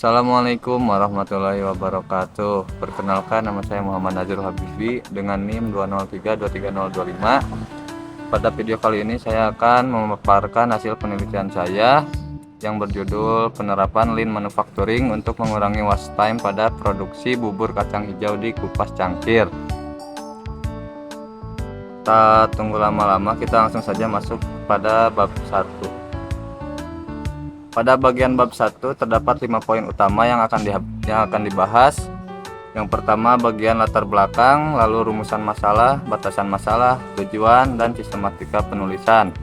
Assalamualaikum warahmatullahi wabarakatuh. Perkenalkan, nama saya Muhammad Nazir Habibi dengan NIM 203230025. Pada video kali ini saya akan memaparkan hasil penelitian saya yang berjudul penerapan Lean Manufacturing untuk mengurangi waste time pada produksi bubur kacang hijau di Kupas Cangkir. Tak tunggu lama-lama, kita langsung saja masuk pada bab 1. Pada bagian bab 1 terdapat 5 poin utama yang akan dibahas. Yang pertama, bagian latar belakang, lalu rumusan masalah, batasan masalah, tujuan, dan sistematika penulisan.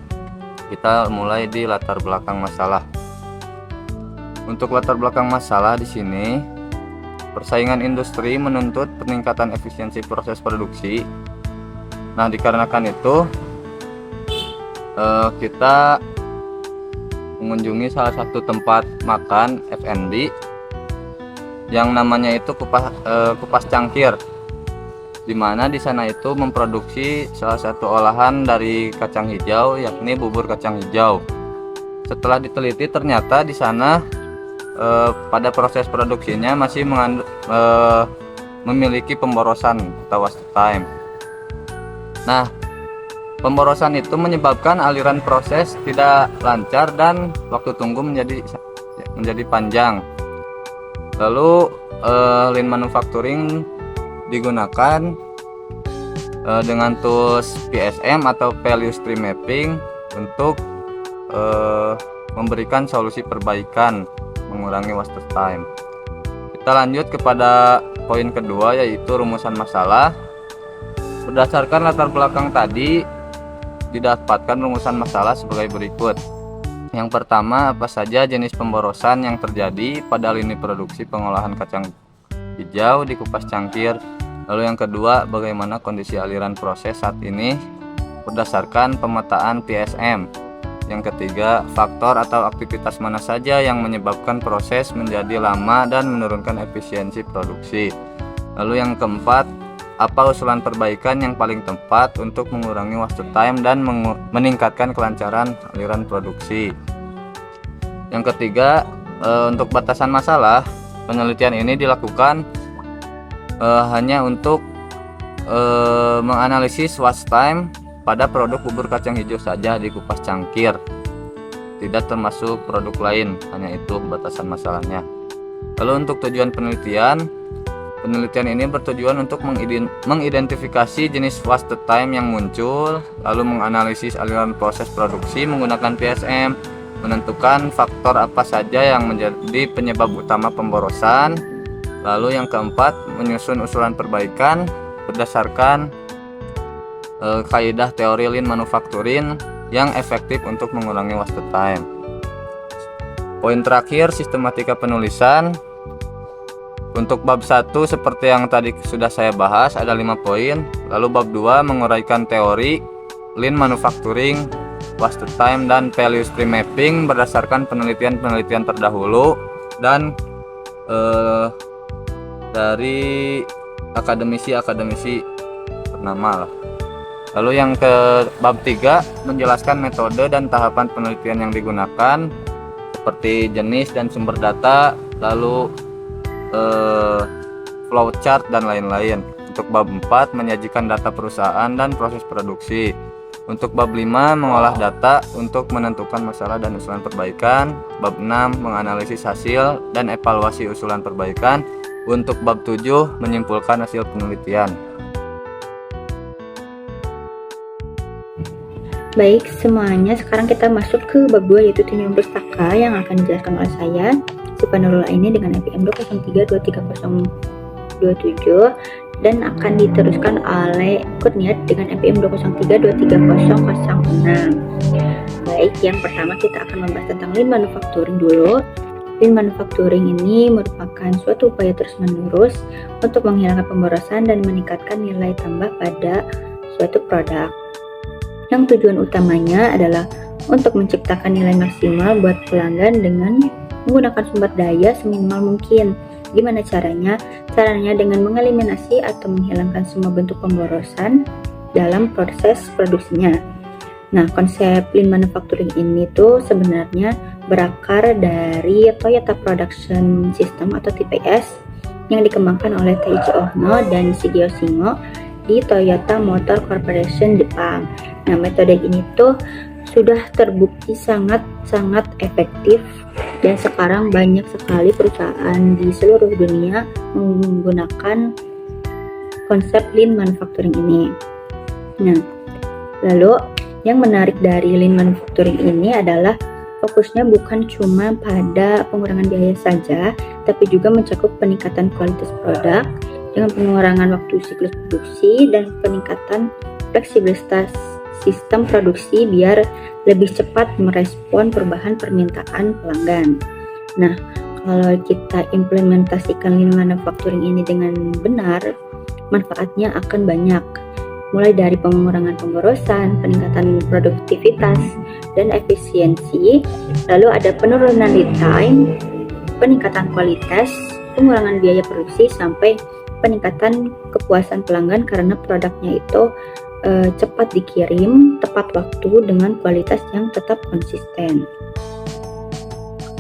Kita mulai di latar belakang masalah. Untuk latar belakang masalah di sini, persaingan industri menuntut peningkatan efisiensi proses produksi. Nah, dikarenakan itu kita mengunjungi salah satu tempat makan F&B yang namanya itu Kupas Cangkir, dimana di sana itu memproduksi salah satu olahan dari kacang hijau, yakni bubur kacang hijau. Setelah diteliti, ternyata di sana pada proses produksinya masih memiliki pemborosan atau waste time. Nah, pemborosan itu menyebabkan aliran proses tidak lancar dan waktu tunggu menjadi panjang. Lalu Lean Manufacturing digunakan dengan tools PSM atau Value Stream Mapping untuk memberikan solusi perbaikan mengurangi waste time. Kita lanjut kepada poin kedua, yaitu rumusan masalah. Berdasarkan latar belakang tadi, didapatkan rumusan masalah sebagai berikut. Yang pertama, apa saja jenis pemborosan yang terjadi pada lini produksi pengolahan kacang hijau di Kupas Cangkir. Lalu yang kedua, bagaimana kondisi aliran proses saat ini berdasarkan pemetaan PSM. Yang ketiga, faktor atau aktivitas mana saja yang menyebabkan proses menjadi lama dan menurunkan efisiensi produksi. Lalu yang keempat, apa usulan perbaikan yang paling tepat untuk mengurangi waste time dan meningkatkan kelancaran aliran produksi. Yang ketiga, untuk batasan masalah, penelitian ini dilakukan hanya untuk menganalisis waste time pada produk bubur kacang hijau saja di Kupas Cangkir, tidak termasuk produk lain, hanya itu batasan masalahnya. Lalu untuk tujuan penelitian ini bertujuan untuk mengidentifikasi jenis waste time yang muncul, lalu menganalisis aliran proses produksi menggunakan PSM, menentukan faktor apa saja yang menjadi penyebab utama pemborosan. Lalu yang keempat, menyusun usulan perbaikan berdasarkan kaidah teori Lean Manufacturing yang efektif untuk mengurangi waste time. Poin terakhir, sistematika penulisan. Untuk bab 1 seperti yang tadi sudah saya bahas, ada 5 poin. Lalu bab 2 menguraikan teori Lean Manufacturing, waste time, dan value stream mapping berdasarkan penelitian terdahulu dan dari akademisi ternama lah. Lalu yang ke bab 3 menjelaskan metode dan tahapan penelitian yang digunakan seperti jenis dan sumber data, lalu flowchart dan lain-lain. Untuk bab 4 menyajikan data perusahaan dan proses produksi. Untuk bab 5 mengolah data untuk menentukan masalah dan usulan perbaikan. Bab 6 menganalisis hasil dan evaluasi usulan perbaikan. Untuk bab 7 menyimpulkan hasil penelitian. Baik, semuanya sekarang kita masuk ke bab 2, yaitu tinjauan pustaka yang akan dijelaskan oleh saya. Penelitian ini dengan FPM 203-23027 dan akan diteruskan oleh Kurniat dengan FPM 203-23006. Baik, yang pertama kita akan membahas tentang Lean Manufacturing dulu. Lean Manufacturing ini merupakan suatu upaya terus-menerus untuk menghilangkan pemborosan dan meningkatkan nilai tambah pada suatu produk. Yang tujuan utamanya adalah untuk menciptakan nilai maksimal buat pelanggan dengan menggunakan sumber daya seminimal mungkin. Gimana caranya? Caranya dengan mengeliminasi atau menghilangkan semua bentuk pemborosan dalam proses produksinya. Nah, konsep Lean Manufacturing ini tuh sebenarnya berakar dari Toyota Production System atau TPS yang dikembangkan oleh Taiji Ohno dan Shigeo Shingo di Toyota Motor Corporation Jepang. Nah, metode ini tuh sudah terbukti sangat efektif dan sekarang banyak sekali perusahaan di seluruh dunia menggunakan konsep Lean Manufacturing ini. Nah, lalu yang menarik dari Lean Manufacturing ini adalah fokusnya bukan cuma pada pengurangan biaya saja, tapi juga mencakup peningkatan kualitas produk dengan pengurangan waktu siklus produksi dan peningkatan fleksibilitas sistem produksi biar lebih cepat merespon perubahan permintaan pelanggan. Nah, kalau kita implementasikan Lean Manufacturing ini dengan benar, manfaatnya akan banyak. Mulai dari pengurangan pemborosan, peningkatan produktivitas dan efisiensi, lalu ada penurunan lead time, peningkatan kualitas, pengurangan biaya produksi, sampai peningkatan kepuasan pelanggan karena produknya itu cepat dikirim, tepat waktu, dengan kualitas yang tetap konsisten.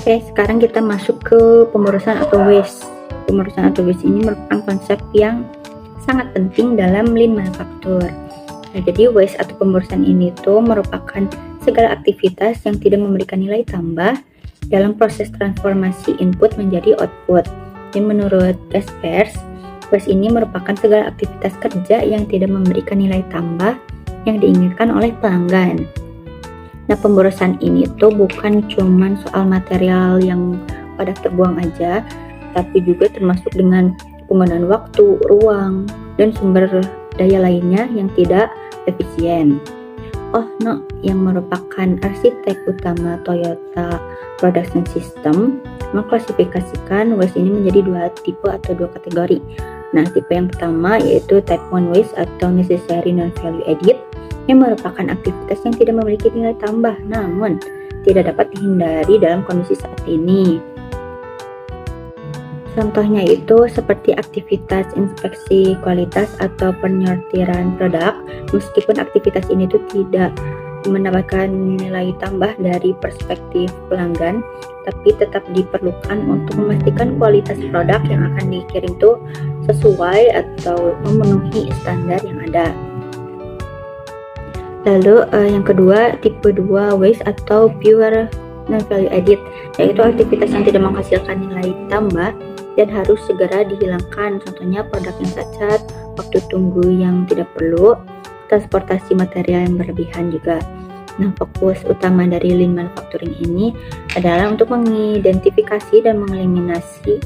Oke, sekarang kita masuk ke pemborosan atau waste. Pemborosan atau waste ini merupakan konsep yang sangat penting dalam Lean Manufacture. Nah, jadi waste atau pemborosan ini tuh merupakan segala aktivitas yang tidak memberikan nilai tambah dalam proses transformasi input menjadi output. Dan menurut Jaspers, waste ini merupakan segala aktivitas kerja yang tidak memberikan nilai tambah yang diinginkan oleh pelanggan. Nah, pemborosan ini tuh bukan cuman soal material yang pada terbuang aja, tapi juga termasuk dengan penggunaan waktu, ruang, dan sumber daya lainnya yang tidak efisien. Ohno yang merupakan arsitek utama Toyota Production System mengklasifikasikan waste ini menjadi dua tipe atau dua kategori. Nah, tipe yang pertama yaitu type 1 waste atau necessary non-value added, yang merupakan aktivitas yang tidak memiliki nilai tambah namun tidak dapat dihindari dalam kondisi saat ini. Contohnya itu seperti aktivitas inspeksi kualitas atau penyortiran produk, meskipun aktivitas ini tuh tidak mendapatkan nilai tambah dari perspektif pelanggan, tapi tetap diperlukan untuk memastikan kualitas produk yang akan dikirim tuh sesuai atau memenuhi standar yang ada. Lalu yang kedua, tipe 2 waste atau pure non-value added, yaitu aktivitas yang tidak menghasilkan nilai tambah dan harus segera dihilangkan. Contohnya produk yang cacat, waktu tunggu yang tidak perlu, transportasi material yang berlebihan juga. Nah, fokus utama dari Lean Manufacturing ini adalah untuk mengidentifikasi dan mengeliminasi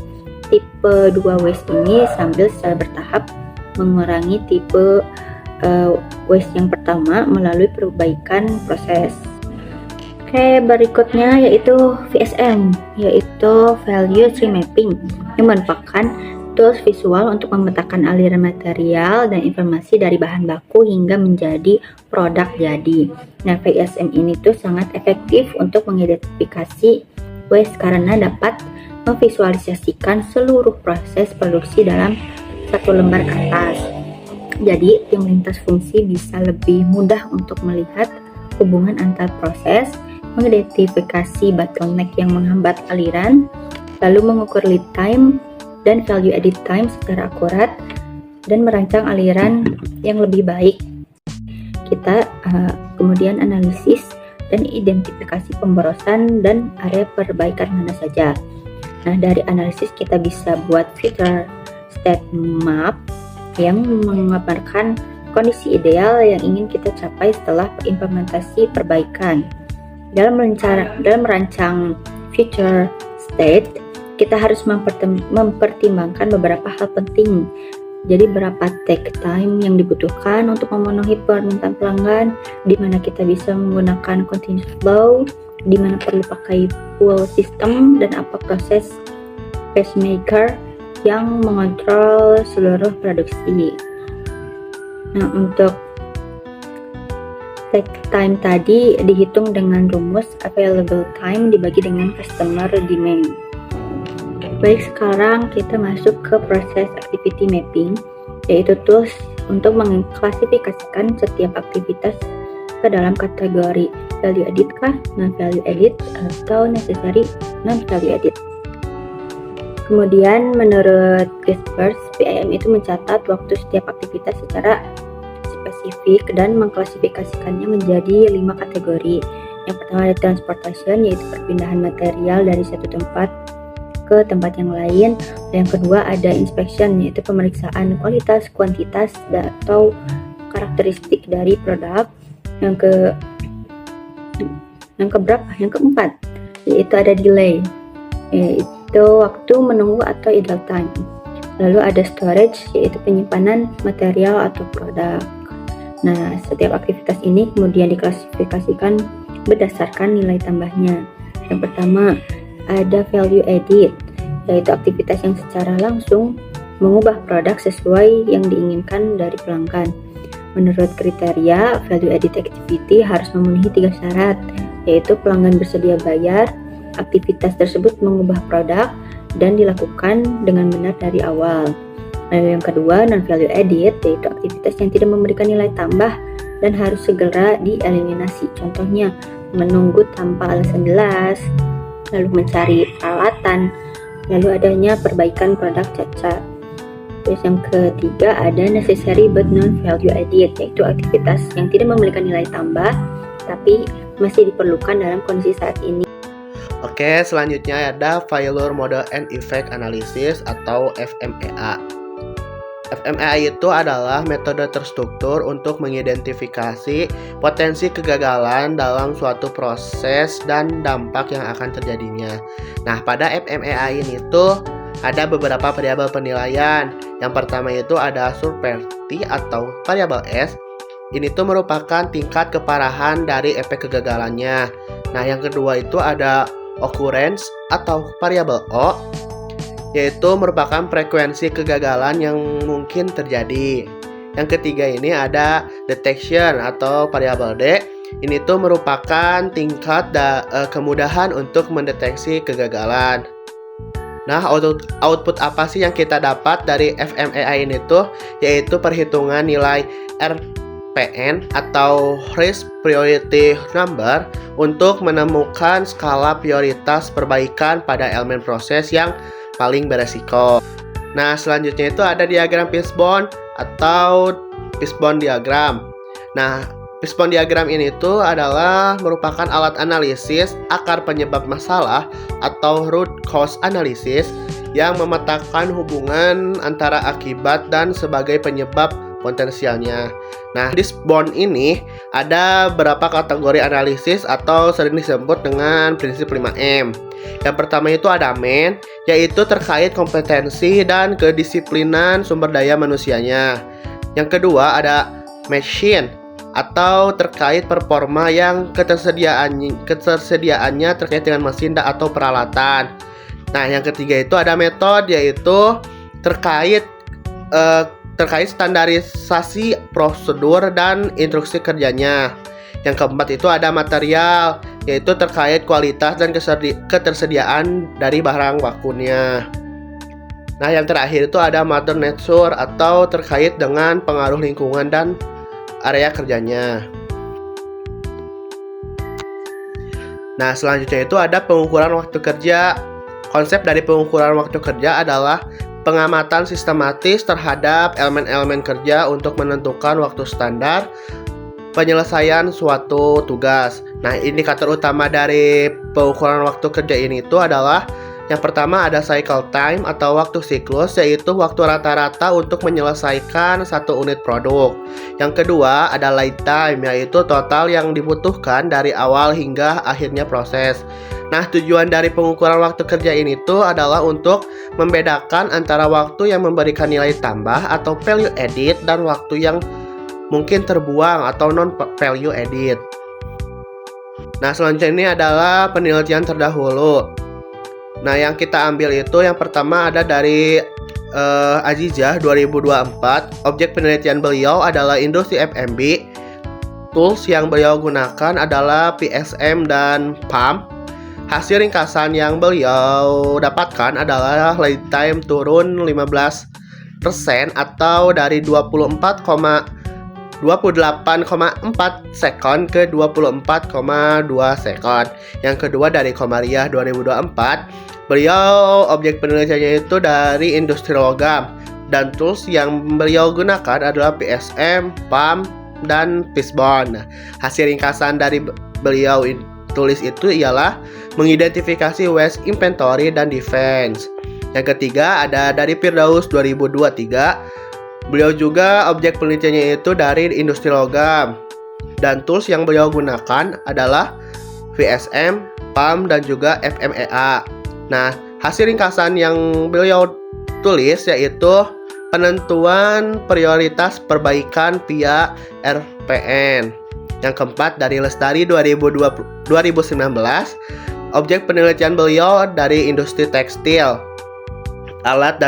tipe 2 waste ini sambil secara bertahap mengurangi tipe waste yang pertama melalui perbaikan proses. Oke, berikutnya yaitu VSM, yaitu Value Stream Mapping, yang merupakan tools visual untuk memetakan aliran material dan informasi dari bahan baku hingga menjadi produk jadi. Nah, VSM ini tuh sangat efektif untuk mengidentifikasi waste karena dapat memvisualisasikan seluruh proses produksi dalam satu lembar kertas. Jadi, tim lintas fungsi bisa lebih mudah untuk melihat hubungan antar proses, mengidentifikasi bottleneck yang menghambat aliran, lalu mengukur lead time dan value added time secara akurat, dan merancang aliran yang lebih baik. Kita kemudian analisis dan identifikasi pemborosan dan area perbaikan mana saja. Nah, dari analisis kita bisa buat future state map yang menggambarkan kondisi ideal yang ingin kita capai setelah implementasi perbaikan. Dalam merancang future state, kita harus mempertimbangkan beberapa hal penting. Jadi berapa take time yang dibutuhkan untuk memenuhi permintaan pelanggan, di mana kita bisa menggunakan continuous flow, di mana perlu pakai pull system, dan apa proses pacemaker yang mengontrol seluruh produksi. Nah, untuk take time tadi dihitung dengan rumus available time dibagi dengan customer demand. Baik, sekarang kita masuk ke proses activity mapping, yaitu tools untuk mengklasifikasikan setiap aktivitas ke dalam kategori value added kah, non-value added, atau necessary non-value added. Kemudian menurut Gaspers, PIM itu mencatat waktu setiap aktivitas secara spesifik dan mengklasifikasikannya menjadi 5 kategori. Yang pertama ada transportation, yaitu perpindahan material dari satu tempat ke tempat yang lain. Yang kedua ada inspection, yaitu pemeriksaan kualitas, kuantitas, atau karakteristik dari produk. Yang keempat yaitu ada delay, yaitu waktu menunggu atau idle time. Lalu ada storage, yaitu penyimpanan material atau produk. Nah, setiap aktivitas ini kemudian diklasifikasikan berdasarkan nilai tambahnya. Yang pertama ada value added, yaitu aktivitas yang secara langsung mengubah produk sesuai yang diinginkan dari pelanggan. Menurut kriteria, value added activity harus memenuhi 3 syarat, yaitu pelanggan bersedia bayar, aktivitas tersebut mengubah produk, dan dilakukan dengan benar dari awal. Lalu yang kedua, non-value added, yaitu aktivitas yang tidak memberikan nilai tambah dan harus segera dieliminasi. Contohnya, menunggu tanpa alasan jelas, lalu mencari peralatan, lalu adanya perbaikan produk cacat. Terus yang ketiga ada necessary but non-value added, yaitu aktivitas yang tidak memberikan nilai tambah tapi masih diperlukan dalam kondisi saat ini. Oke, selanjutnya ada Failure Model and Effect Analysis atau FMEA. FMEA itu adalah metode terstruktur untuk mengidentifikasi potensi kegagalan dalam suatu proses dan dampak yang akan terjadinya. Nah, pada FMEA ini tuh ada beberapa variabel penilaian. Yang pertama itu ada severity atau variabel S. Ini tuh merupakan tingkat keparahan dari efek kegagalannya. Nah, yang kedua itu ada occurrence atau variabel O, yaitu merupakan frekuensi kegagalan yang mungkin terjadi. Yang ketiga ini ada detection atau variabel D. Ini tuh merupakan tingkat kemudahan untuk mendeteksi kegagalan. Nah, output apa sih yang kita dapat dari FMEA ini tuh? Yaitu perhitungan nilai RPN atau Risk Priority Number untuk menemukan skala prioritas perbaikan pada elemen proses yang paling beresiko. Nah, selanjutnya itu ada diagram fishbone atau fishbone diagram. Nah, fishbone diagram ini tuh adalah merupakan alat analisis akar penyebab masalah atau root cause analysis yang memetakan hubungan antara akibat dan sebagai penyebab potensialnya. Nah, di fishbone ini ada beberapa kategori analisis atau sering disebut dengan prinsip 5M. Yang pertama itu ada main, yaitu terkait kompetensi dan kedisiplinan sumber daya manusianya. Yang kedua ada machine, atau terkait performa yang ketersediaannya terkait dengan mesin atau peralatan. Nah, yang ketiga itu ada metode, yaitu terkait standarisasi prosedur dan instruksi kerjanya. Yang keempat itu ada material, yaitu terkait kualitas dan ketersediaan dari barang bakunya. Nah, yang terakhir itu ada mother nature atau terkait dengan pengaruh lingkungan dan area kerjanya. Nah, selanjutnya itu ada pengukuran waktu kerja. Konsep dari pengukuran waktu kerja adalah pengamatan sistematis terhadap elemen-elemen kerja untuk menentukan waktu standar penyelesaian suatu tugas. Nah, indikator utama dari pengukuran waktu kerja ini itu adalah yang pertama ada cycle time atau waktu siklus, yaitu waktu rata-rata untuk menyelesaikan satu unit produk. Yang kedua ada lead time, yaitu total yang dibutuhkan dari awal hingga akhirnya proses. Nah, tujuan dari pengukuran waktu kerja ini tuh adalah untuk membedakan antara waktu yang memberikan nilai tambah atau value added dan waktu yang mungkin terbuang atau non value added. Nah, selanjutnya ini adalah penelitian terdahulu. Nah, yang kita ambil itu yang pertama ada dari Azizah 2024. Objek penelitian beliau adalah industri F&B. Tools yang beliau gunakan adalah PSM dan PAM. Hasil ringkasan yang beliau dapatkan adalah lead time turun 15% atau dari 24,5 28,4 sekon ke 24,2 sekon. Yang kedua dari Komariah 2024, beliau objek penelitiannya itu dari industri logam, dan tools yang beliau gunakan adalah PSM, PAM, dan Fishbone. Nah, hasil ringkasan dari beliau tulis itu ialah mengidentifikasi waste inventory dan defense. Yang ketiga ada dari Firdaus 2023. Beliau juga objek penelitiannya itu dari industri logam, dan tools yang beliau gunakan adalah VSM, PAM, dan juga FMEA. Nah, hasil ringkasan yang beliau tulis yaitu penentuan prioritas perbaikan via RPN. Yang keempat dari Lestari 2019, objek penelitian beliau dari industri tekstil. Alat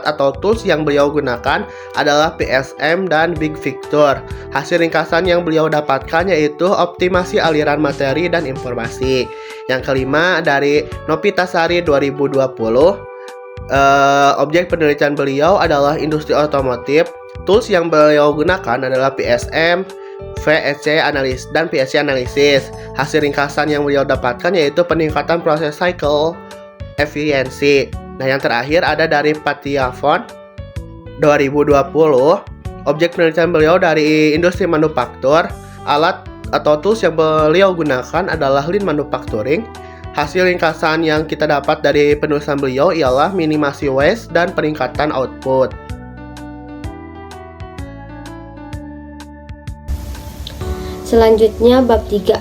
atau tools yang beliau gunakan adalah PSM dan Big Picture. Hasil ringkasan yang beliau dapatkan yaitu optimasi aliran materi dan informasi. Yang kelima dari Nopitasari 2020, objek penelitian beliau adalah industri otomotif. Tools yang beliau gunakan adalah PSM, VSC analis dan PSC analisis. Hasil ringkasan yang beliau dapatkan yaitu peningkatan proses cycle efisiensi. Nah, yang terakhir ada dari Patiafon 2020. Objek penelitian beliau dari industri manufaktur. Alat atau tools yang beliau gunakan adalah lean manufacturing. Hasil ringkasan yang kita dapat dari penulisan beliau ialah minimasi waste dan peningkatan output. Selanjutnya bab 3.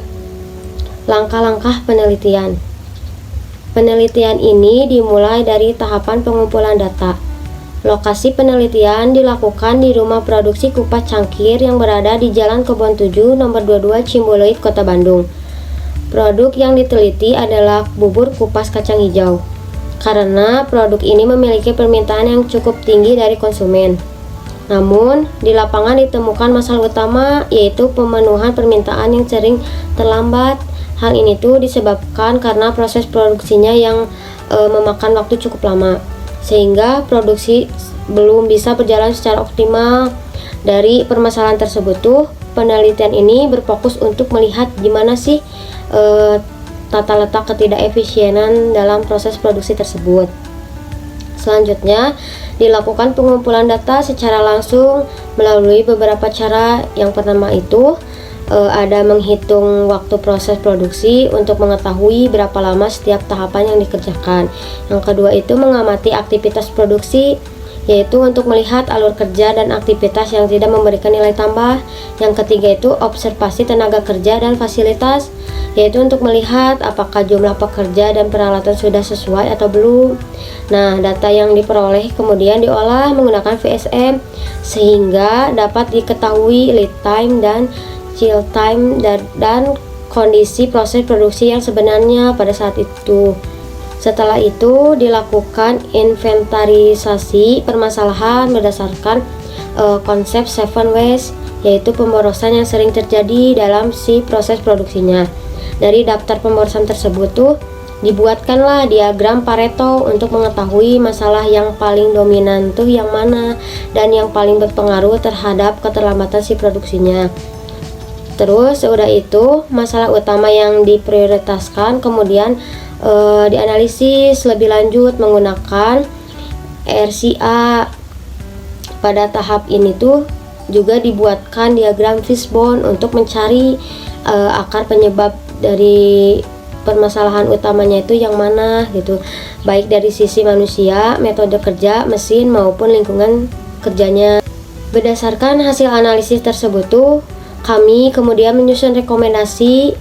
Langkah-langkah penelitian. Penelitian ini dimulai dari tahapan pengumpulan data. Lokasi penelitian dilakukan di rumah produksi kupas cangkir yang berada di Jalan Kebon 7 nomor 22 Cimbuluit, Kota Bandung. Produk yang diteliti adalah bubur kupas kacang hijau, karena produk ini memiliki permintaan yang cukup tinggi dari konsumen. Namun, di lapangan ditemukan masalah utama, yaitu pemenuhan permintaan yang sering terlambat. Hal ini tuh disebabkan karena proses produksinya yang memakan waktu cukup lama, sehingga produksi belum bisa berjalan secara optimal. Dari permasalahan tersebut tuh, penelitian ini berfokus untuk melihat gimana sih tata letak ketidakefisienan dalam proses produksi tersebut. Selanjutnya, dilakukan pengumpulan data secara langsung melalui beberapa cara. Yang pertama itu ada menghitung waktu proses produksi untuk mengetahui berapa lama setiap tahapan yang dikerjakan. Yang kedua itu mengamati aktivitas produksi, yaitu untuk melihat alur kerja dan aktivitas yang tidak memberikan nilai tambah. Yang ketiga itu observasi tenaga kerja dan fasilitas, yaitu untuk melihat apakah jumlah pekerja dan peralatan sudah sesuai atau belum. Nah, data yang diperoleh kemudian diolah menggunakan VSM sehingga dapat diketahui lead time dan chill time dan kondisi proses produksi yang sebenarnya pada saat itu. Setelah itu dilakukan inventarisasi permasalahan berdasarkan konsep 7 Ways, yaitu pemborosan yang sering terjadi dalam si proses produksinya. Dari daftar pemborosan tersebut tuh dibuatkanlah diagram Pareto untuk mengetahui masalah yang paling dominan tuh yang mana dan yang paling berpengaruh terhadap keterlambatan si produksinya. Terus udah itu masalah utama yang diprioritaskan kemudian dianalisis lebih lanjut menggunakan RCA. Pada tahap ini tuh juga dibuatkan diagram Fishbone untuk mencari akar penyebab dari permasalahan utamanya itu yang mana gitu, baik dari sisi manusia, metode kerja, mesin maupun lingkungan kerjanya. Berdasarkan hasil analisis tersebut tuh kami kemudian menyusun rekomendasi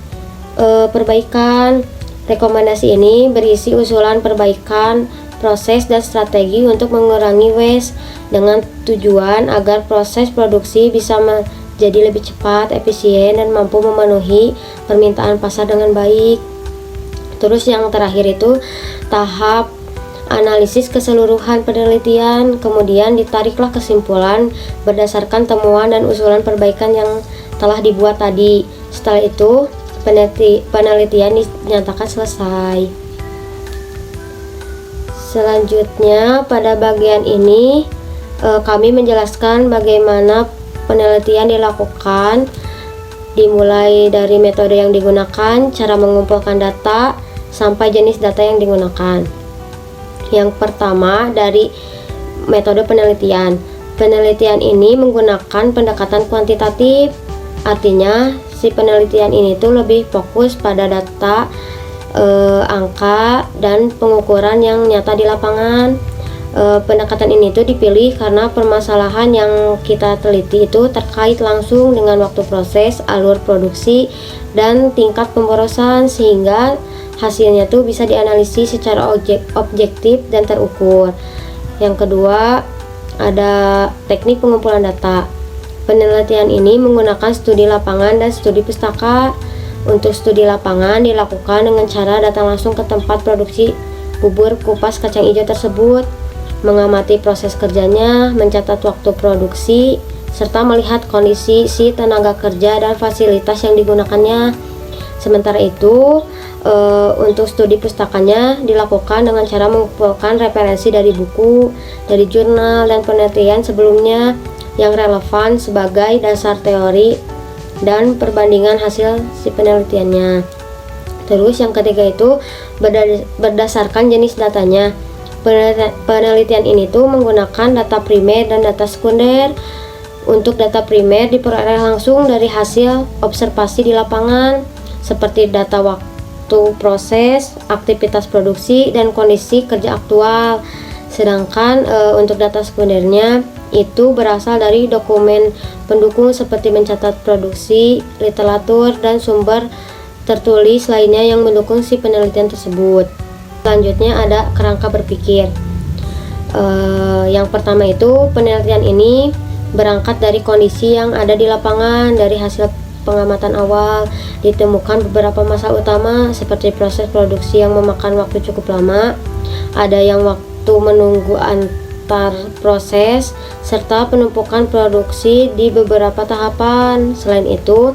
perbaikan. Rekomendasi ini berisi usulan perbaikan proses dan strategi untuk mengurangi waste dengan tujuan agar proses produksi bisa menjadi lebih cepat, efisien, dan mampu memenuhi permintaan pasar dengan baik. Terus yang terakhir itu tahap analisis keseluruhan penelitian, kemudian ditariklah kesimpulan berdasarkan temuan dan usulan perbaikan yang telah dibuat tadi. Setelah itu penelitian dinyatakan selesai. Selanjutnya pada bagian ini kami menjelaskan bagaimana penelitian dilakukan dimulai dari metode yang digunakan, cara mengumpulkan data, sampai jenis data yang digunakan. Yang pertama dari metode penelitian. Penelitian ini menggunakan pendekatan kuantitatif, artinya si penelitian ini tuh lebih fokus pada data, angka, dan pengukuran yang nyata di lapangan. Pendekatan ini tuh dipilih karena permasalahan yang kita teliti itu terkait langsung dengan waktu proses, alur produksi, dan tingkat pemborosan, sehingga hasilnya tuh bisa dianalisis secara objektif dan terukur. Yang kedua, ada teknik pengumpulan data. Penelitian ini menggunakan studi lapangan dan studi pustaka. Untuk studi lapangan dilakukan dengan cara datang langsung ke tempat produksi bubur kupas kacang hijau tersebut, mengamati proses kerjanya, mencatat waktu produksi, serta melihat kondisi si tenaga kerja dan fasilitas yang digunakannya. Sementara itu, untuk studi pustakanya dilakukan dengan cara mengumpulkan referensi dari buku, dari jurnal, dan penelitian sebelumnya yang relevan sebagai dasar teori dan perbandingan hasil si penelitiannya. Terus yang ketiga itu berdasarkan jenis datanya. Penelitian ini tuh menggunakan data primer dan data sekunder. Untuk data primer diperoleh langsung dari hasil observasi di lapangan, seperti data waktu proses, aktivitas produksi, dan kondisi kerja aktual. Sedangkan untuk data sekundernya itu berasal dari dokumen pendukung seperti mencatat produksi, literatur, dan sumber tertulis lainnya yang mendukung si penelitian tersebut. Selanjutnya ada kerangka berpikir. Yang pertama itu penelitian ini berangkat dari kondisi yang ada di lapangan. Dari hasil pengamatan awal ditemukan beberapa masalah utama seperti proses produksi yang memakan waktu cukup lama, ada yang waktu menunggu antar proses, serta penumpukan produksi di beberapa tahapan. Selain itu,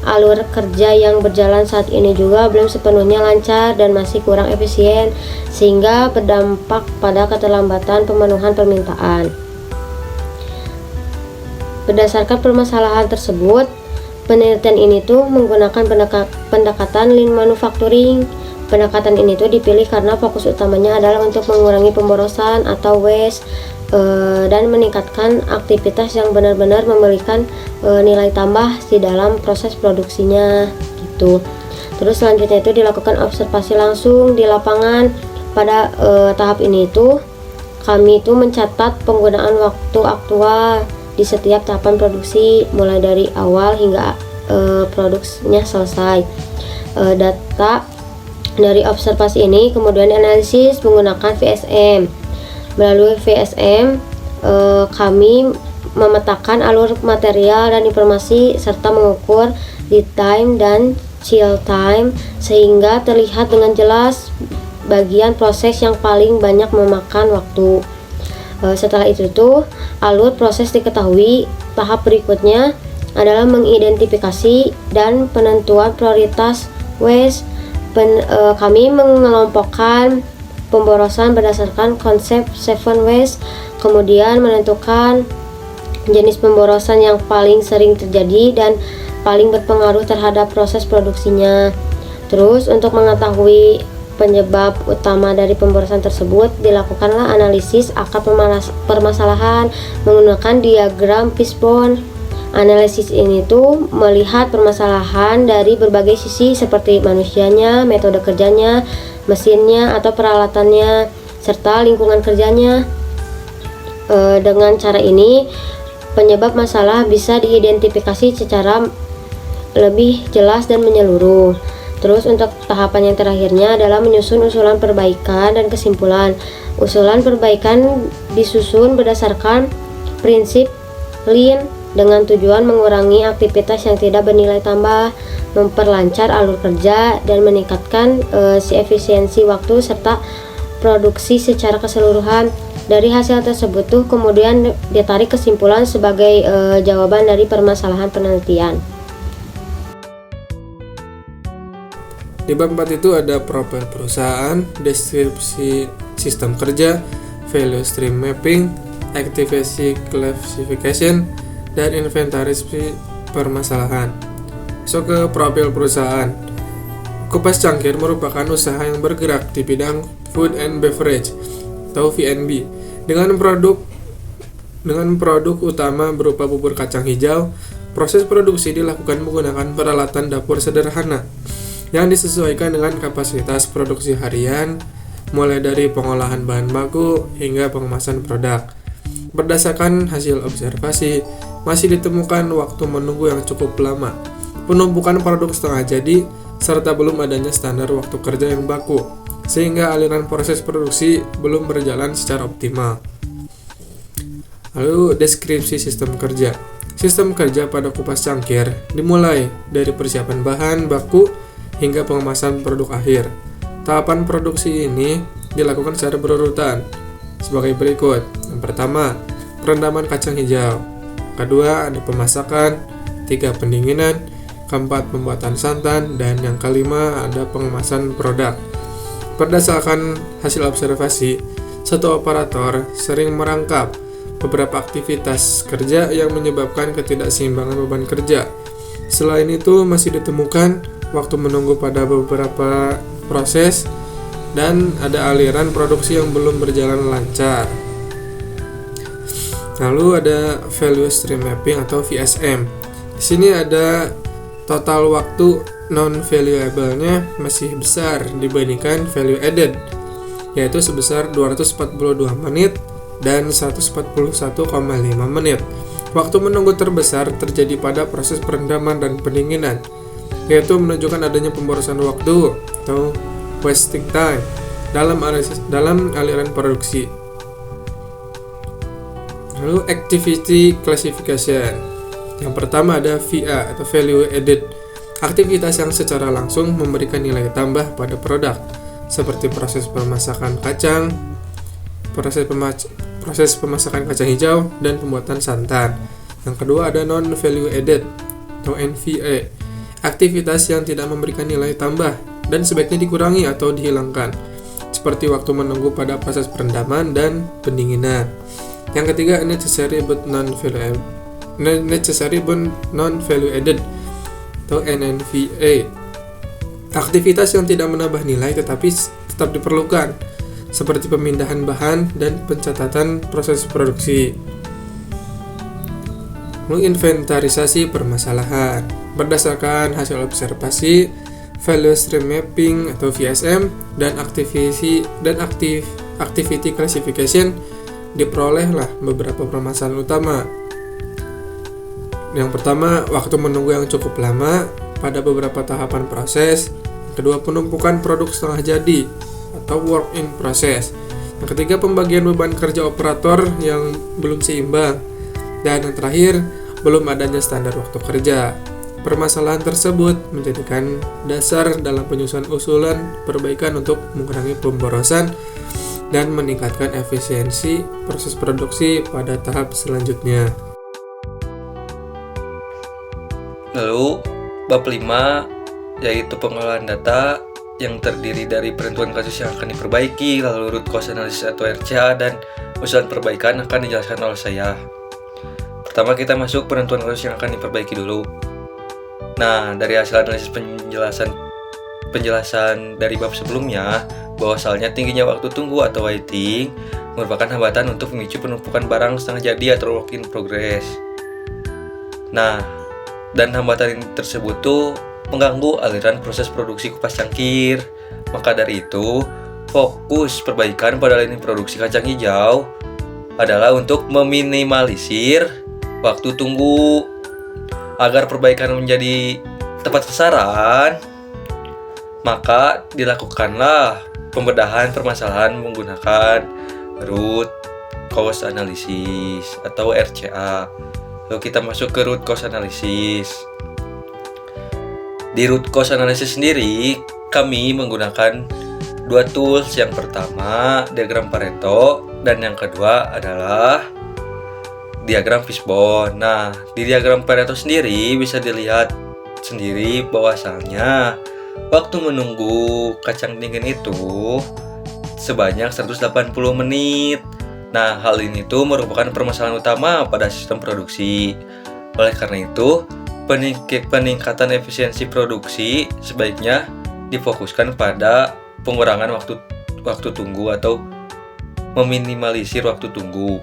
alur kerja yang berjalan saat ini juga belum sepenuhnya lancar dan masih kurang efisien, sehingga berdampak pada keterlambatan pemenuhan permintaan. Berdasarkan permasalahan tersebut, penelitian ini tuh menggunakan pendekatan lean manufacturing. Pendekatan ini tuh dipilih karena fokus utamanya adalah untuk mengurangi pemborosan atau waste dan meningkatkan aktivitas yang benar-benar memberikan nilai tambah di dalam proses produksinya gitu. Terus selanjutnya itu dilakukan observasi langsung di lapangan. Pada tahap ini itu kami itu mencatat penggunaan waktu aktual di setiap tahapan produksi mulai dari awal hingga produksinya selesai. Data dari observasi ini kemudian dianalisis menggunakan VSM. Melalui VSM, kami memetakan alur material dan informasi serta mengukur lead time dan chill time sehingga terlihat dengan jelas bagian proses yang paling banyak memakan waktu. Setelah itu tuh alur proses diketahui. Tahap berikutnya adalah mengidentifikasi dan penentuan prioritas waste. Kami mengelompokkan pemborosan berdasarkan konsep 7 waste, kemudian menentukan jenis pemborosan yang paling sering terjadi dan paling berpengaruh terhadap proses produksinya. Terus untuk mengetahui penyebab utama dari pemborosan tersebut, dilakukanlah analisis akar permasalahan menggunakan diagram fishbone. Analisis ini tuh melihat permasalahan dari berbagai sisi seperti manusianya, metode kerjanya, mesinnya atau peralatannya, serta lingkungan kerjanya. Dengan cara ini, penyebab masalah bisa diidentifikasi secara lebih jelas dan menyeluruh. Terus untuk tahapan yang terakhirnya adalah menyusun usulan perbaikan dan kesimpulan. Usulan perbaikan disusun berdasarkan prinsip lean dengan tujuan mengurangi aktivitas yang tidak bernilai tambah, memperlancar alur kerja, dan meningkatkan efisiensi waktu serta produksi secara keseluruhan. Dari hasil tersebut tuh kemudian ditarik kesimpulan sebagai jawaban dari permasalahan penelitian. Di bab 4 itu ada profil perusahaan, deskripsi sistem kerja, value stream mapping, activity classification, dan inventarisasi permasalahan. Masuk ke profil perusahaan. Kupas Cangkir merupakan usaha yang bergerak di bidang food and beverage atau V&B dengan produk utama berupa bubur kacang hijau. Proses produksi dilakukan menggunakan peralatan dapur sederhana yang disesuaikan dengan kapasitas produksi harian, mulai dari pengolahan bahan baku hingga pengemasan produk. Berdasarkan hasil observasi, masih ditemukan waktu menunggu yang cukup lama, penumpukan produk setengah jadi, serta belum adanya standar waktu kerja yang baku, sehingga aliran proses produksi belum berjalan secara optimal. Lalu, deskripsi sistem kerja. Sistem kerja pada Kupas Cangkir dimulai dari persiapan bahan baku hingga pengemasan produk akhir. Tahapan produksi ini dilakukan secara berurutan sebagai berikut. Yang pertama, perendaman kacang hijau. Kedua, ada pemasakan. 3, pendinginan. Keempat, pembuatan santan. Dan yang kelima, ada pengemasan produk. Berdasarkan hasil observasi, satu operator sering merangkap beberapa aktivitas kerja yang menyebabkan ketidakseimbangan beban kerja. Selain itu, masih ditemukan waktu menunggu pada beberapa proses dan ada aliran produksi yang belum berjalan lancar. Lalu ada value stream mapping atau VSM. Di sini ada total waktu non-valuable-nya masih besar dibandingkan value added, yaitu sebesar 242 menit dan 141,5 menit. Waktu menunggu terbesar terjadi pada proses perendaman dan pendinginan, yaitu menunjukkan adanya pemborosan waktu atau wasting time dalam aliran produksi. Lalu activity classification. Yang pertama ada VA atau value added, aktivitas yang secara langsung memberikan nilai tambah pada produk, seperti proses pemasakan kacang, proses pemasakan kacang hijau, dan pembuatan santan. Yang kedua ada non-value added atau NVA, aktivitas yang tidak memberikan nilai tambah dan sebaiknya dikurangi atau dihilangkan, seperti waktu menunggu pada proses perendaman dan pendinginan. Yang ketiga necessary but non-value added atau NNVA, aktivitas yang tidak menambah nilai tetapi tetap diperlukan, seperti pemindahan bahan dan pencatatan proses produksi. Lalu inventarisasi permasalahan. Berdasarkan hasil observasi, value stream mapping atau VSM dan activity classification, diperolehlah beberapa permasalahan utama. Yang pertama, waktu menunggu yang cukup lama pada beberapa tahapan proses. Yang kedua, penumpukan produk setengah jadi atau work in process. Yang ketiga, pembagian beban kerja operator yang belum seimbang. Dan yang terakhir, belum adanya standar waktu kerja. Permasalahan tersebut menjadikan dasar dalam penyusunan usulan perbaikan untuk mengurangi pemborosan dan meningkatkan efisiensi proses produksi pada tahap selanjutnya. Lalu, bab 5 yaitu pengolahan data yang terdiri dari penentuan kasus yang akan diperbaiki, lalu root cause analysis atau RCA, dan usulan perbaikan akan dijelaskan oleh saya. Pertama, kita masuk penentuan kasus yang akan diperbaiki dulu. Nah, dari hasil analisis penjelasan dari bab sebelumnya, bahwasalnya tingginya waktu tunggu atau waiting merupakan hambatan untuk memicu penumpukan barang setengah jadi atau work in progress. Nah, dan hambatan tersebut tuh mengganggu aliran proses produksi Kupas Cangkir. Maka dari itu, fokus perbaikan pada lini produksi kacang hijau adalah untuk meminimalisir waktu tunggu. Agar perbaikan menjadi tepat sasaran, maka dilakukanlah pembedahan permasalahan menggunakan root cause analysis atau RCA. Lalu kita masuk ke root cause analysis. Di root cause analysis sendiri, kami menggunakan dua tools. Yang pertama, diagram Pareto, dan yang kedua adalah diagram fishbone. Nah, di diagram Pareto sendiri bisa dilihat sendiri bahwasannya waktu menunggu kacang dingin itu sebanyak 180 menit. Nah, hal ini tuh merupakan permasalahan utama pada sistem produksi. Oleh karena itu, peningkatan efisiensi produksi sebaiknya difokuskan pada pengurangan waktu tunggu atau meminimalisir waktu tunggu.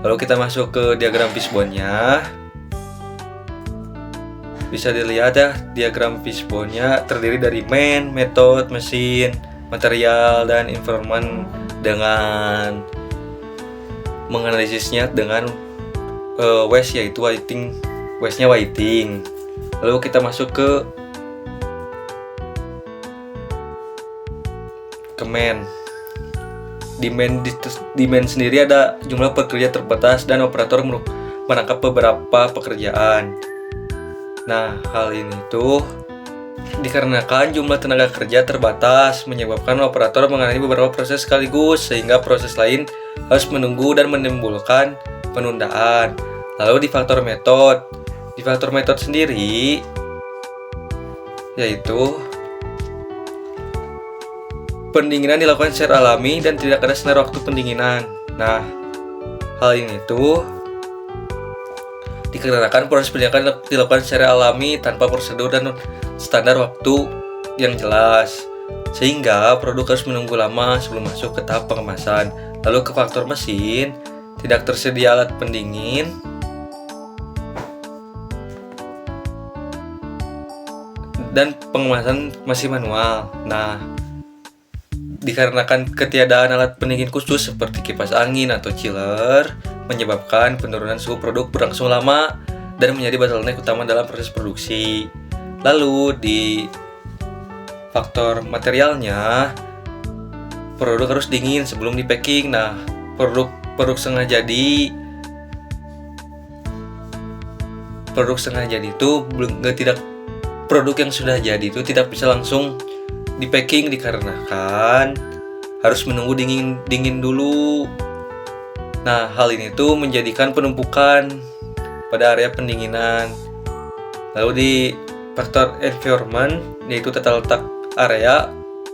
Lalu kita masuk ke diagram fishbone-nya. Bisa dilihat ya, diagram fishbone-nya terdiri dari main, method, mesin, material, dan environment dengan menganalisisnya dengan waste, yaitu whiting. Waste-nya whiting. Lalu kita masuk ke main. Di main sendiri ada jumlah pekerja terbatas dan operator merangkap beberapa pekerjaan. Nah, hal ini tuh dikarenakan jumlah tenaga kerja terbatas menyebabkan operator mengalami beberapa proses sekaligus sehingga proses lain harus menunggu dan menimbulkan penundaan. Lalu di faktor metode sendiri yaitu pendinginan dilakukan secara alami dan tidak ada standar waktu pendinginan. Nah, hal ini tuh dikarenakan proses pendinginan dilakukan secara alami tanpa prosedur dan standar waktu yang jelas, sehingga produk harus menunggu lama sebelum masuk ke tahap pengemasan. Lalu ke faktor mesin, tidak tersedia alat pendingin, dan pengemasan masih manual. Nah, dikarenakan ketiadaan alat pendingin khusus seperti kipas angin atau chiller menyebabkan penurunan suhu produk berlangsung lama dan menjadi bottleneck utama dalam proses produksi. Lalu di faktor materialnya, produk harus dingin sebelum di packing. Nah, produk setengah jadi itu produk yang sudah jadi itu tidak bisa langsung di packing dikarenakan harus menunggu dingin dulu. Nah, hal ini tuh menjadikan penumpukan pada area pendinginan. Lalu di faktor environment, yaitu tata letak area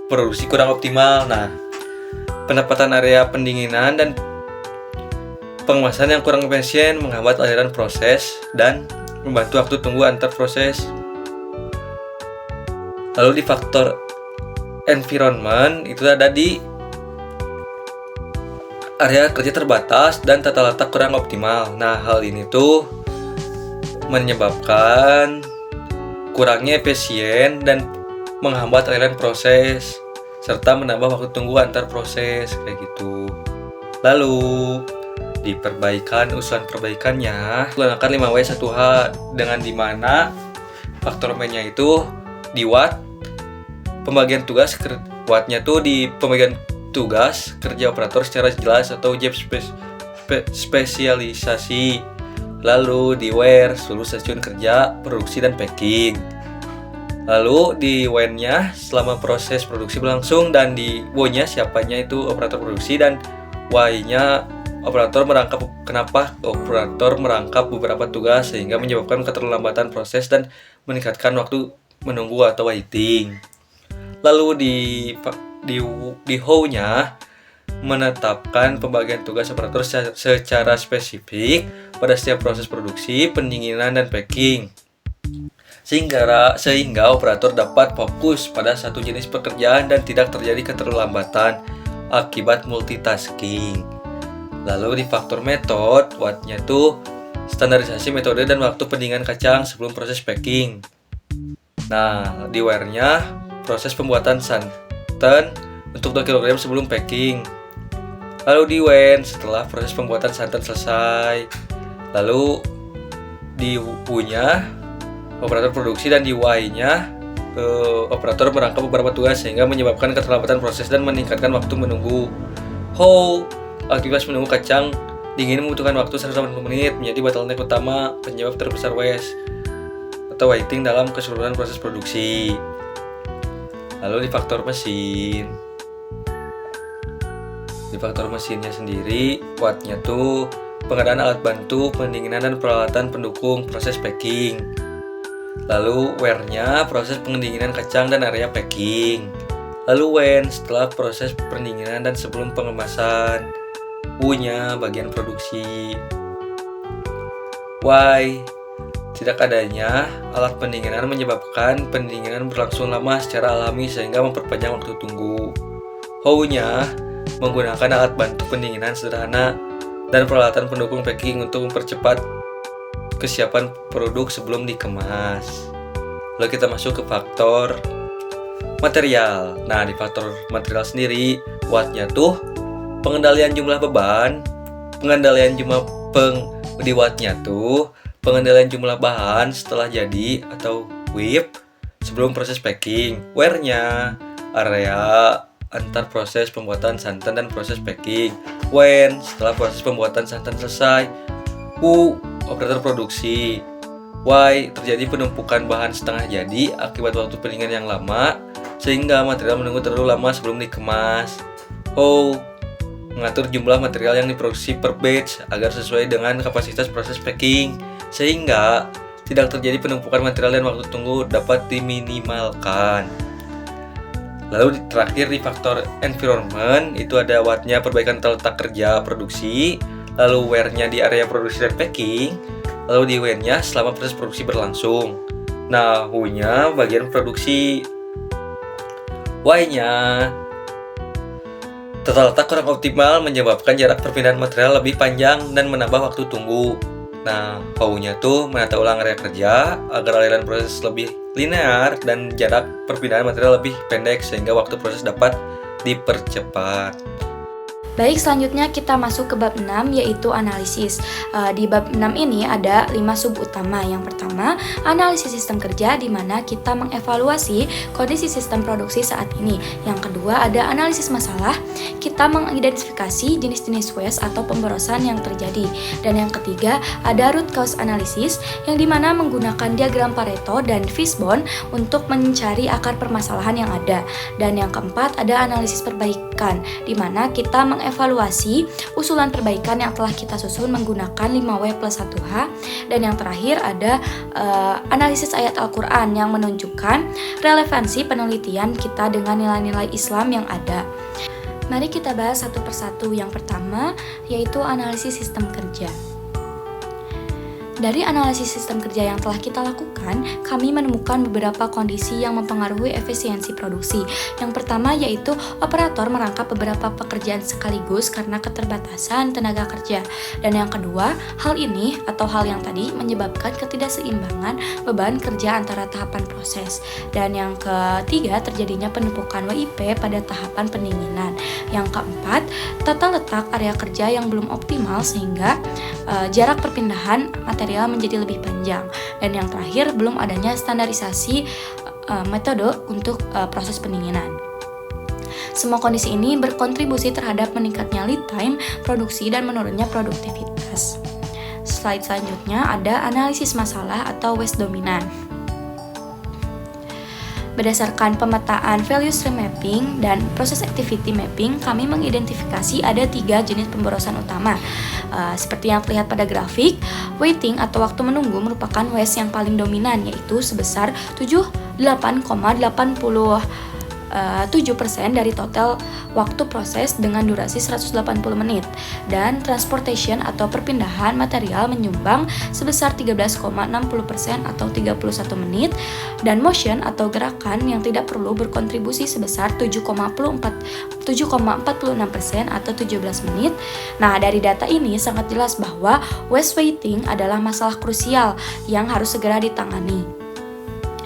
produksi kurang optimal. Nah, penempatan area pendinginan dan pengemasan yang kurang efisien menghambat aliran proses dan membantu waktu tunggu antar proses. Lalu di faktor environment itu ada di area kerja terbatas dan tata letak kurang optimal. Nah, hal ini tuh menyebabkan kurangnya efisien dan menghambat aliran proses serta menambah waktu tunggu antar proses kayak gitu. Lalu di usulan perbaikannya gunakan 5W1H dengan dimana faktor mainnya itu di watt pembagian tugas wattnya tuh di pembagian tugas kerja operator secara jelas atau job spesialisasi. Lalu di where seluruh stasiun kerja produksi dan packing. Lalu di when-nya selama proses produksi berlangsung, dan di wo-nya siapanya itu operator produksi, dan why-nya operator merangkap beberapa tugas sehingga menyebabkan keterlambatan proses dan meningkatkan waktu menunggu atau waiting. Lalu di how-nya menetapkan pembagian tugas operator secara spesifik pada setiap proses produksi, pendinginan, dan packing sehingga operator dapat fokus pada satu jenis pekerjaan dan tidak terjadi keterlambatan akibat multitasking. Lalu di faktor metode, wattnya tuh standarisasi metode dan waktu pendinginan kacang sebelum proses packing. Nah, di where-nya proses pembuatan santan untuk 2 kg sebelum packing. Lalu di when setelah proses pembuatan santan selesai. Lalu di wo-nya operator produksi, dan di why-nya operator merangkap beberapa tugas sehingga menyebabkan keterlambatan proses dan meningkatkan waktu menunggu. How aktivitas menunggu kacang dingin membutuhkan waktu 180 menit menjadi bottleneck utama penyebab terbesar waste atau waiting dalam keseluruhan proses produksi. Lalu di faktor mesin. Di faktor mesinnya sendiri, wattnya tuh pengadaan alat bantu, pendinginan, dan peralatan pendukung proses packing. Lalu where-nya proses pendinginan kacang dan area packing. Lalu when, setelah proses pendinginan dan sebelum pengemasan. U-nya bagian produksi. Why, tidak adanya alat pendinginan menyebabkan pendinginan berlangsung lama secara alami sehingga memperpanjang waktu tunggu. How-nya menggunakan alat bantu pendinginan sederhana dan peralatan pendukung packing untuk mempercepat kesiapan produk sebelum dikemas. Lalu kita masuk ke faktor material. Nah, di faktor material sendiri, wattnya tuh pengendalian jumlah beban, di wattnya tuh pengendalian jumlah bahan setelah jadi atau WIP sebelum proses packing. Where-nya area antar proses pembuatan santan dan proses packing. When, setelah proses pembuatan santan selesai. Who, operator produksi. Why, terjadi penumpukan bahan setengah jadi akibat waktu pendinginan yang lama sehingga material menunggu terlalu lama sebelum dikemas. How, mengatur jumlah material yang diproduksi per batch agar sesuai dengan kapasitas proses packing sehingga tidak terjadi penumpukan material dan waktu tunggu dapat diminimalkan. Lalu terakhir di faktor environment itu ada wattnya perbaikan tata letak kerja produksi, lalu where-nya di area produksi dan packing, lalu di when-nya selama proses produksi berlangsung. Nah, who-nya bagian produksi. Why-nya tata letak kurang optimal menyebabkan jarak perpindahan material lebih panjang dan menambah waktu tunggu. Nah, how-nya tuh menata ulang area kerja agar aliran proses lebih linear dan jarak perpindahan material lebih pendek sehingga waktu proses dapat dipercepat. Baik, selanjutnya kita masuk ke bab 6 yaitu analisis. Di bab 6 ini ada 5 sub utama. Yang pertama, analisis sistem kerja di mana kita mengevaluasi kondisi sistem produksi saat ini. Yang kedua, ada analisis masalah. Kita mengidentifikasi jenis-jenis waste atau pemborosan yang terjadi. Dan yang ketiga, ada root cause analysis yang dimana menggunakan diagram Pareto dan Fishbone untuk mencari akar permasalahan yang ada. Dan yang keempat, ada analisis perbaikan di mana kita mengevaluasi usulan perbaikan yang telah kita susun menggunakan 5W+1H. Dan yang terakhir ada analisis ayat Al-Quran yang menunjukkan relevansi penelitian kita dengan nilai-nilai Islam yang ada. Mari kita bahas satu persatu. Yang pertama yaitu analisis sistem kerja. Dari analisis sistem kerja yang telah kita lakukan, kami menemukan beberapa kondisi yang mempengaruhi efisiensi produksi. Yang pertama yaitu operator merangkap beberapa pekerjaan sekaligus karena keterbatasan tenaga kerja. Dan yang kedua, hal ini atau hal yang tadi menyebabkan ketidakseimbangan beban kerja antara tahapan proses. Dan yang ketiga, terjadinya penumpukan WIP pada tahapan pendinginan. Yang keempat, tata letak area kerja yang belum optimal sehingga jarak perpindahan material menjadi lebih panjang. Dan yang terakhir, belum adanya standarisasi metode untuk proses pendinginan. Semua kondisi ini berkontribusi terhadap meningkatnya lead time produksi dan menurunnya produktivitas. Slide selanjutnya ada analisis masalah atau waste dominan. Berdasarkan pemetaan value stream mapping dan proses activity mapping, kami mengidentifikasi ada 3 jenis pemborosan utama. Seperti yang terlihat pada grafik, waiting atau waktu menunggu merupakan waste yang paling dominan, yaitu sebesar 78,87% dari total waktu proses dengan durasi 180 menit. Dan transportation atau perpindahan material menyumbang sebesar 13,60% atau 31 menit. Dan motion atau gerakan yang tidak perlu berkontribusi sebesar 7,46% atau 17 menit. Nah, dari data ini sangat jelas bahwa waste waiting adalah masalah krusial yang harus segera ditangani.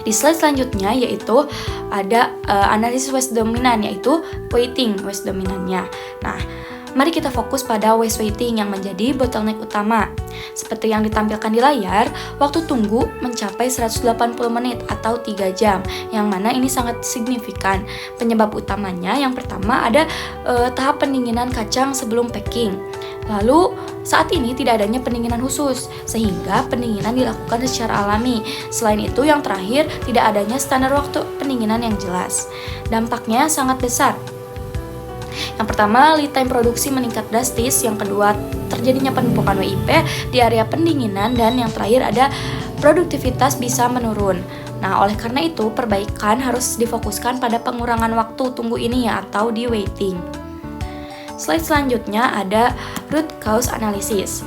Di slide selanjutnya yaitu ada analisis waste dominan, yaitu waiting waste dominannya. Nah, mari kita fokus pada waste waiting yang menjadi bottleneck utama. Seperti yang ditampilkan di layar, waktu tunggu mencapai 180 menit atau 3 jam, yang mana ini sangat signifikan. Penyebab utamanya yang pertama ada tahap pendinginan kacang sebelum packing. Lalu saat ini tidak adanya pendinginan khusus sehingga pendinginan dilakukan secara alami. Selain itu yang terakhir tidak adanya standar waktu pendinginan yang jelas. Dampaknya sangat besar. Yang pertama, lead time produksi meningkat drastis. Yang kedua, terjadinya penumpukan WIP di area pendinginan. Dan yang terakhir ada produktivitas bisa menurun. Nah, oleh karena itu perbaikan harus difokuskan pada pengurangan waktu tunggu ini ya, atau di waiting. Slide selanjutnya ada root cause analysis.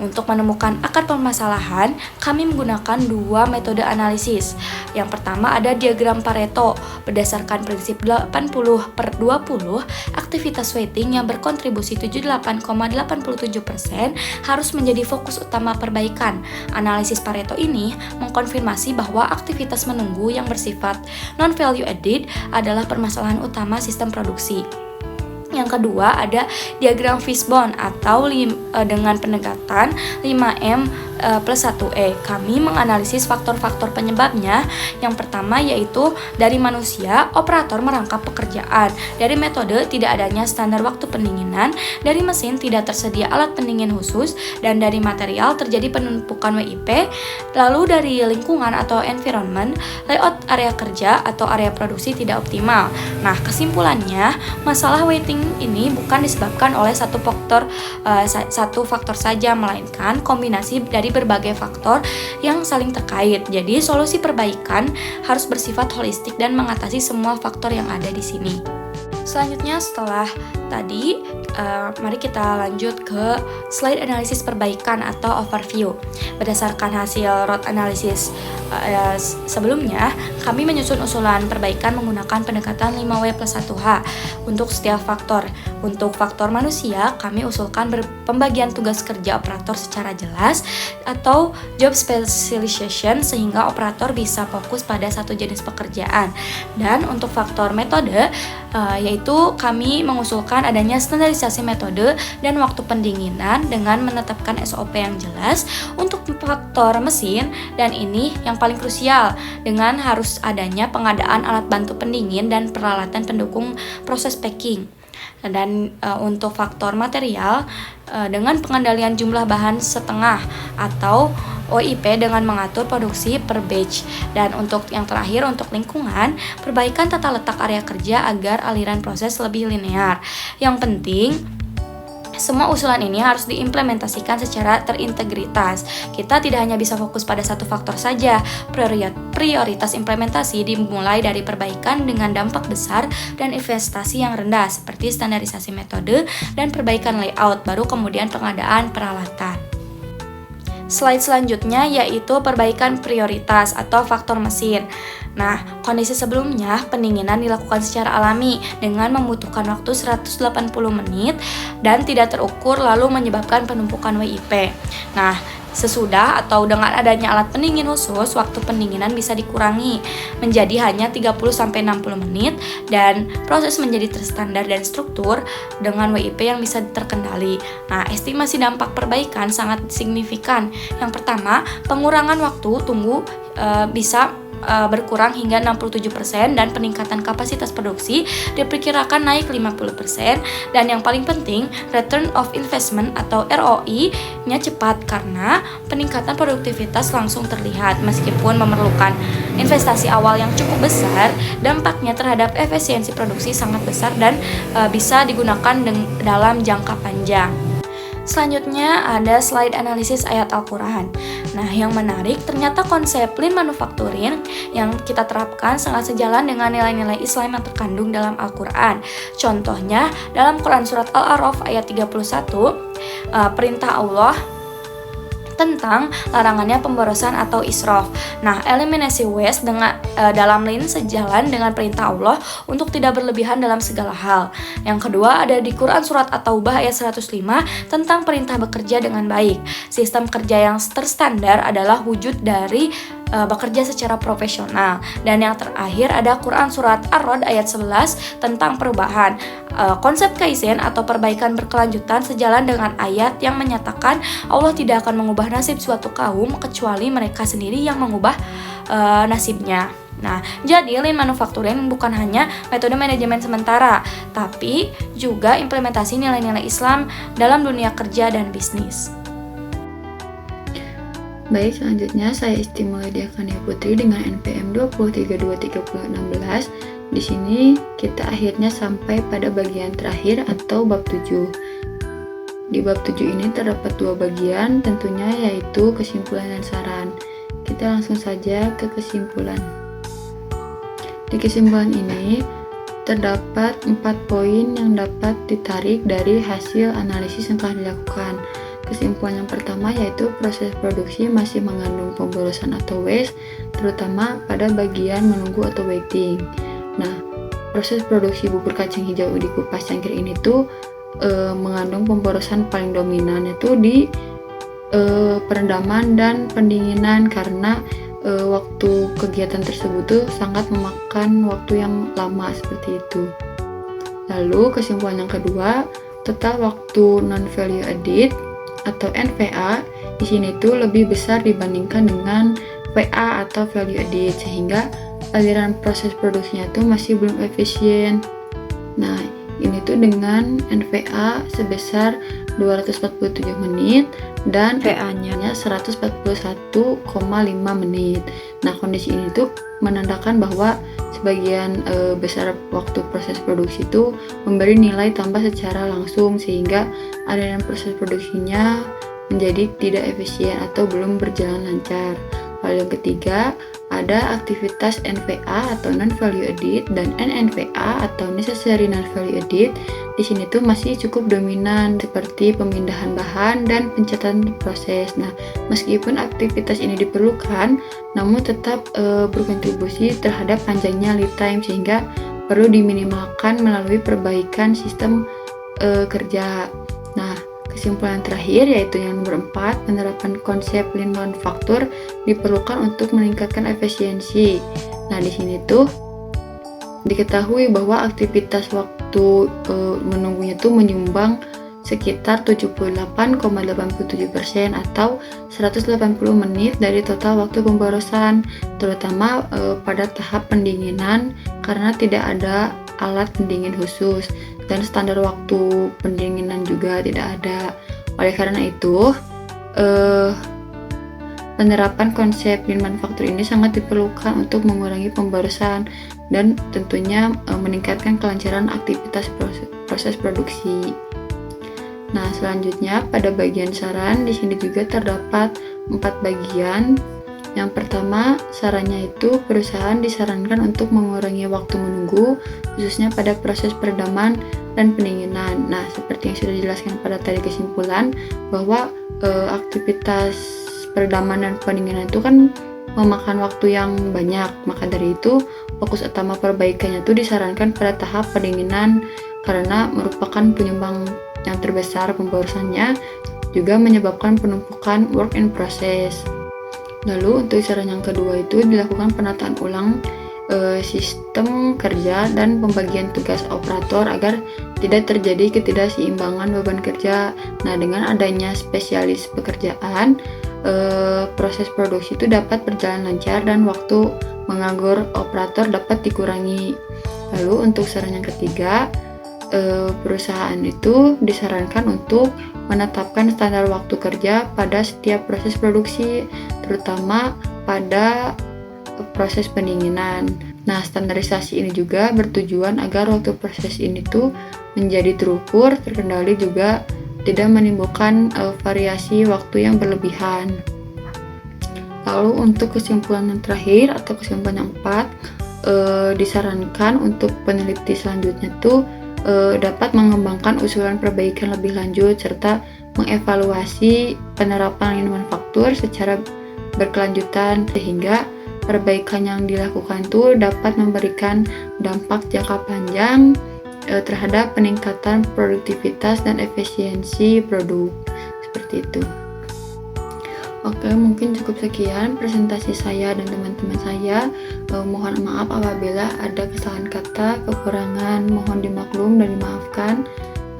Untuk menemukan akar permasalahan, kami menggunakan dua metode analisis. Yang pertama ada diagram Pareto. Berdasarkan prinsip 80/20, aktivitas waiting yang berkontribusi 78,87% harus menjadi fokus utama perbaikan. Analisis Pareto ini mengkonfirmasi bahwa aktivitas menunggu yang bersifat non-value added adalah permasalahan utama sistem produksi. Yang kedua ada diagram Fishbone atau dengan pendekatan 5M plus 1E. Kami menganalisis faktor-faktor penyebabnya. Yang pertama yaitu dari manusia, operator merangkap pekerjaan. Dari metode tidak adanya standar waktu pendinginan. Dari mesin tidak tersedia alat pendingin khusus. Dan dari material terjadi penumpukan WIP. Lalu dari lingkungan atau environment, layout area kerja atau area produksi tidak optimal. Nah, kesimpulannya masalah waiting ini bukan disebabkan oleh satu faktor saja, melainkan kombinasi dari berbagai faktor yang saling terkait. Jadi solusi perbaikan harus bersifat holistik dan mengatasi semua faktor yang ada di sini. Selanjutnya setelah tadi, mari kita lanjut ke slide analisis perbaikan atau overview. Berdasarkan hasil ROT analysis sebelumnya, kami menyusun usulan perbaikan menggunakan pendekatan 5W plus 1H untuk setiap faktor. Untuk faktor manusia, kami usulkan pembagian tugas kerja operator secara jelas atau job specialization sehingga operator bisa fokus pada satu jenis pekerjaan. Dan untuk faktor metode, yaitu kami mengusulkan adanya standarisasi metode dan waktu pendinginan dengan menetapkan SOP yang jelas. Untuk faktor mesin, dan ini yang paling krusial, dengan harus adanya pengadaan alat bantu pendingin dan peralatan pendukung proses packing. Dan untuk faktor material, dengan pengendalian jumlah bahan setengah atau OIP dengan mengatur produksi per batch. Dan untuk yang terakhir, untuk lingkungan, perbaikan tata letak area kerja agar aliran proses lebih linear. Yang penting, semua usulan ini harus diimplementasikan secara terintegritas. Kita tidak hanya bisa fokus pada satu faktor saja. Prioritas implementasi dimulai dari perbaikan dengan dampak besar dan investasi yang rendah, seperti standarisasi metode dan perbaikan layout, baru kemudian pengadaan peralatan. Slide selanjutnya yaitu perbaikan prioritas atau faktor mesin. Nah, kondisi sebelumnya pendinginan dilakukan secara alami dengan membutuhkan waktu 180 menit dan tidak terukur lalu menyebabkan penumpukan WIP. Nah, sesudah atau dengan adanya alat pendingin khusus, waktu pendinginan bisa dikurangi menjadi hanya 30-60 menit dan proses menjadi terstandar dan struktur dengan WIP yang bisa terkendali. Nah, estimasi dampak perbaikan sangat signifikan. Yang pertama, pengurangan waktu tunggu bisa berkurang hingga 67% dan peningkatan kapasitas produksi diperkirakan naik 50%. Dan yang paling penting, return of investment atau ROI-nya cepat karena peningkatan produktivitas langsung terlihat. Meskipun memerlukan investasi awal yang cukup besar, dampaknya terhadap efisiensi produksi sangat besar dan bisa digunakan dalam jangka panjang. Selanjutnya ada slide analisis ayat Al-Quran. Nah, yang menarik ternyata konsep lean manufacturing yang kita terapkan sangat sejalan dengan nilai-nilai Islam yang terkandung dalam Al-Quran. Contohnya dalam Quran Surat Al-A'raf ayat 31, perintah Allah tentang larangannya pemborosan atau israf. Nah, eliminasi waste dalam lean sejalan dengan perintah Allah untuk tidak berlebihan dalam segala hal. Yang kedua ada di Quran Surat At-Taubah ayat 105 tentang perintah bekerja dengan baik. Sistem kerja yang terstandar adalah wujud dari bekerja secara profesional. Dan yang terakhir ada Quran Surat Ar-Rod ayat 11 tentang perubahan. Konsep kaizen atau perbaikan berkelanjutan sejalan dengan ayat yang menyatakan Allah tidak akan mengubah nasib suatu kaum kecuali mereka sendiri yang mengubah nasibnya. Nah, jadi lean manufacturing bukan hanya metode manajemen sementara, tapi juga implementasi nilai-nilai Islam dalam dunia kerja dan bisnis. Baik, selanjutnya saya Isti Maulidia Kania Putri dengan NPM 203233016. Di sini kita akhirnya sampai pada bagian terakhir atau bab 7. Di bab 7 ini terdapat 2 bagian tentunya, yaitu kesimpulan dan saran. Kita langsung saja ke kesimpulan. Di kesimpulan ini terdapat 4 poin yang dapat ditarik dari hasil analisis yang telah dilakukan. Kesimpulan yang pertama yaitu proses produksi masih mengandung pemborosan atau waste, terutama pada bagian menunggu atau waiting. Nah, proses produksi bubur kacang hijau di kupas cangkir ini tuh mengandung pemborosan paling dominan, yaitu di perendaman dan pendinginan, karena waktu kegiatan tersebut tuh sangat memakan waktu yang lama seperti itu. Lalu kesimpulan yang kedua, total waktu non value added atau NVA di sini tuh lebih besar dibandingkan dengan VA atau value added, sehingga aliran proses produksinya tuh masih belum efisien. Nah, ini tuh dengan NVA sebesar 247 menit dan VA-nya 141,5 menit. Nah, kondisi ini tuh menandakan bahwa sebagian besar waktu proses produksi itu memberi nilai tambah secara langsung, sehingga aliran proses produksinya menjadi tidak efisien atau belum berjalan lancar. Lalu yang ketiga, ada aktivitas NVA atau non-value added dan NNVA atau necessary non-value added. Di sini tuh masih cukup dominan, seperti pemindahan bahan dan pencatatan proses. Nah, meskipun aktivitas ini diperlukan, namun tetap berkontribusi terhadap panjangnya lead time, sehingga perlu diminimalkan melalui perbaikan sistem kerja. Nah, kesimpulan terakhir yaitu yang nomor 4, penerapan konsep lean manufacture diperlukan untuk meningkatkan efisiensi. Nah, di sini tuh diketahui bahwa aktivitas waktu menunggunya tuh menyumbang sekitar 78,87% atau 180 menit dari total waktu pemborosan, terutama pada tahap pendinginan karena tidak ada alat pendingin khusus dan standar waktu pendinginan juga tidak ada. Oleh karena itu, penerapan konsep lean manufacture ini sangat diperlukan untuk mengurangi pemborosan dan tentunya meningkatkan kelancaran aktivitas proses produksi. Nah, selanjutnya pada bagian saran di sini juga terdapat 4 bagian. Yang pertama, sarannya itu perusahaan disarankan untuk mengurangi waktu menunggu, khususnya pada proses peredaman dan pendinginan. Nah, seperti yang sudah dijelaskan pada tadi kesimpulan, bahwa aktivitas peredaman dan pendinginan itu kan memakan waktu yang banyak. Maka dari itu, fokus utama perbaikannya itu disarankan pada tahap pendinginan karena merupakan penyumbang yang terbesar pemborosannya, juga menyebabkan penumpukan work in process. Lalu untuk saran yang kedua itu dilakukan penataan ulang sistem kerja dan pembagian tugas operator agar tidak terjadi ketidakseimbangan beban kerja. Nah, dengan adanya spesialis pekerjaan, proses produksi itu dapat berjalan lancar dan waktu menganggur operator dapat dikurangi. Lalu untuk saran yang ketiga, perusahaan itu disarankan untuk menetapkan standar waktu kerja pada setiap proses produksi, terutama pada proses pendinginan. Nah, standarisasi ini juga bertujuan agar waktu proses ini tuh menjadi terukur, terkendali, juga tidak menimbulkan variasi waktu yang berlebihan. Lalu untuk kesimpulan yang terakhir atau kesimpulan yang 4, disarankan untuk peneliti selanjutnya tuh dapat mengembangkan usulan perbaikan lebih lanjut serta mengevaluasi penerapan lean manufacture secara berkelanjutan, sehingga perbaikan yang dilakukan itu dapat memberikan dampak jangka panjang terhadap peningkatan produktivitas dan efisiensi produk. Seperti itu. Oke, mungkin cukup sekian presentasi saya dan teman-teman saya. Mohon maaf apabila ada kesalahan kata, kekurangan, mohon dimaklum dan dimaafkan.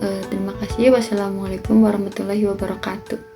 Terima kasih. Wassalamualaikum warahmatullahi wabarakatuh.